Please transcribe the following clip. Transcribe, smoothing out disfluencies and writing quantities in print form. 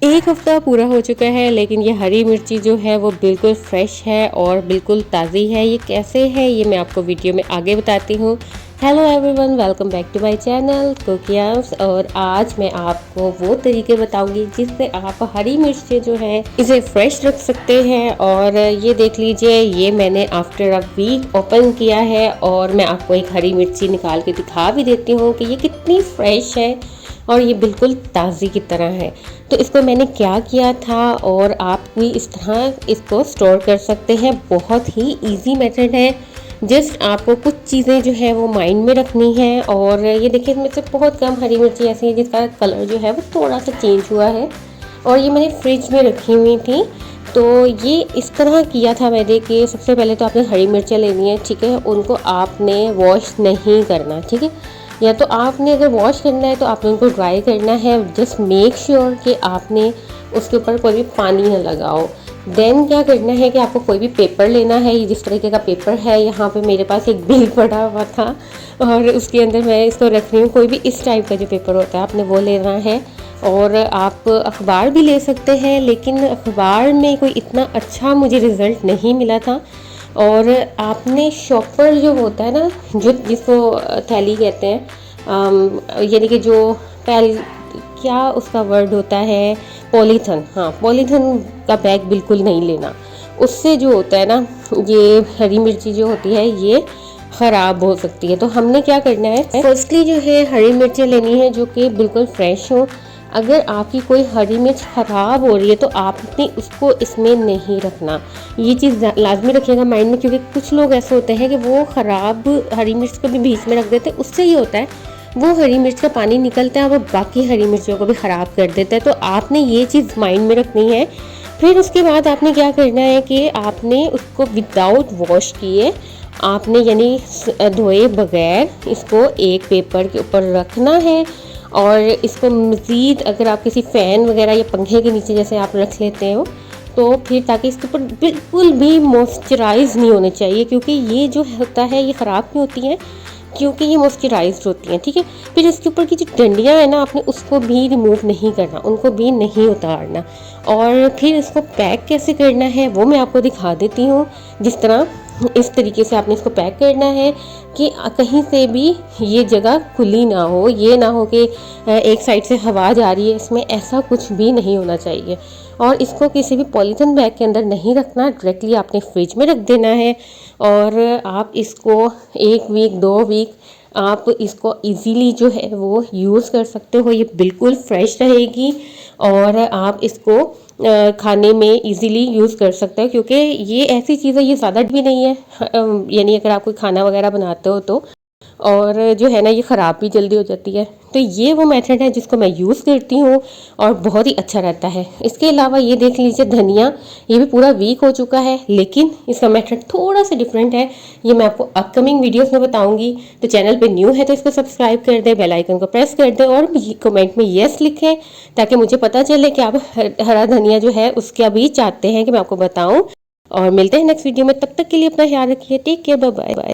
एक हफ्ता पूरा हो चुका है, लेकिन ये हरी मिर्ची जो है वो बिल्कुल फ्रेश है और बिल्कुल ताज़ी है। ये कैसे है ये मैं आपको वीडियो में आगे बताती हूँ। Hello everyone, welcome back to my channel Cookings. और आज मैं आपको वो तरीके बताऊंगी जिससे आप हरी मिर्चें जो है इसे फ्रेश रख सकते हैं। और ये देख लीजिए, ये मैंने आफ्टर अ वीक ओपन किया है और मैं आपको एक हरी मिर्ची निकाल के दिखा भी देती हूँ कि ये कितनी फ्रेश है और ये बिल्कुल ताज़ी की तरह है। तो इसको मैंने क्या किया था और आप भी इस तरह इसको स्टोर कर सकते हैं। बहुत ही इजी मेथड है। जस्ट आपको कुछ चीज़ें जो है वो माइंड में रखनी है। और ये देखिए, इसमें से बहुत कम हरी मिर्ची ऐसी है जिसका कलर जो है वो थोड़ा सा चेंज हुआ है और ये मैंने फ्रिज में रखी हुई थी। तो ये इस तरह किया था मैंने कि सबसे पहले तो आपने हरी मिर्चें लेनी है, ठीक है। उनको आपने वॉश नहीं करना, ठीक है। या तो आपने अगर वॉश करना है तो आपने उनको ड्राई करना है। जस्ट मेक श्योर कि आपने उसके ऊपर कोई भी पानी ना लगाओ। देन क्या करना है कि आपको कोई भी पेपर लेना है। ये जिस तरीके का पेपर है, यहाँ पे मेरे पास एक बिल पड़ा हुआ था और उसके अंदर मैं इसको रख रही हूँ। कोई भी इस टाइप का जो पेपर होता है आपने वो लेना है। और आप अखबार भी ले सकते हैं, लेकिन अखबार में कोई इतना अच्छा मुझे रिज़ल्ट नहीं मिला था। और आपने शॉपर जो होता है ना, जो जिसको थैली कहते हैं, यानी कि जो क्या उसका वर्ड होता है, पॉलीथन। हाँ, पॉलीथन का बैग बिल्कुल नहीं लेना। उससे जो होता है ना, ये हरी मिर्ची जो होती है ये ख़राब हो सकती है। तो हमने क्या करना है, फर्स्टली जो है हरी मिर्चें लेनी है जो कि बिल्कुल फ्रेश हो। अगर आपकी कोई हरी मिर्च ख़राब हो रही है तो आपने उसको इसमें नहीं रखना। ये चीज़ लाजमी रखिएगा माइंड में, क्योंकि कुछ लोग ऐसे होते हैं कि वो ख़राब हरी मिर्च को भी बीच में रख देते हैं। उससे ये होता है वो हरी मिर्च का पानी निकलता है और वो बाकी हरी मिर्चों को भी ख़राब कर देता है। तो आपने ये चीज़ माइंड में रखनी है। फिर उसके बाद आपने क्या करना है कि आपने उसको विदाउट वॉश किए आपने यानी धोए बगैर इसको एक पेपर के ऊपर रखना है। और इसको मज़ीद अगर आप किसी फ़ैन वगैरह या पंखे के नीचे जैसे आप रख लेते हो तो फिर, ताकि इसके ऊपर बिल्कुल भी मॉइस्चराइज़ नहीं होने चाहिए, क्योंकि ये जो होता है ये ख़राब नहीं होती हैं क्योंकि ये मॉइस्चराइज्ड होती हैं, ठीक है। फिर इसके ऊपर की जो डंडियाँ हैं ना, आपने उसको भी रिमूव नहीं करना, उनको भी नहीं उतारना। और फिर इसको पैक कैसे करना है वो मैं आपको दिखा देती हूँ। जिस तरह इस तरीके से आपने इसको पैक करना है कि कहीं से भी ये जगह खुली ना हो। ये ना हो कि एक साइड से हवा जा रही है इसमें, ऐसा कुछ भी नहीं होना चाहिए। और इसको किसी भी पॉलीथीन बैग के अंदर नहीं रखना, डायरेक्टली आपने फ्रिज में रख देना है। और आप इसको 1 वीक 2 वीक आप इसको इजीली जो है वो यूज़ कर सकते हो। ये बिल्कुल फ्रेश रहेगी और आप इसको खाने में इजीली यूज़ कर सकते हो, क्योंकि ये ऐसी चीज़ है, ये ज़्यादा भी नहीं है। यानी अगर आप कोई खाना वगैरह बनाते हो तो, और जो है ना ये ख़राब भी जल्दी हो जाती है। तो ये वो मेथड है जिसको मैं यूज़ करती हूँ और बहुत ही अच्छा रहता है। इसके अलावा ये देख लीजिए धनिया, ये भी पूरा वीक हो चुका है, लेकिन इसका मेथड थोड़ा सा डिफरेंट है। ये मैं आपको अपकमिंग वीडियोस में बताऊंगी। तो चैनल पे न्यू है तो इसको सब्सक्राइब कर दें, बेल आइकन को प्रेस कर दें और कमेंट में येस लिखें, ताकि मुझे पता चले कि आप हरा धनिया जो है उसका भी चाहते हैं कि मैं आपको बताऊँ। और मिलते हैं नेक्स्ट वीडियो में, तब तक के लिए अपना ख्याल रखिए। Take care, bye bye.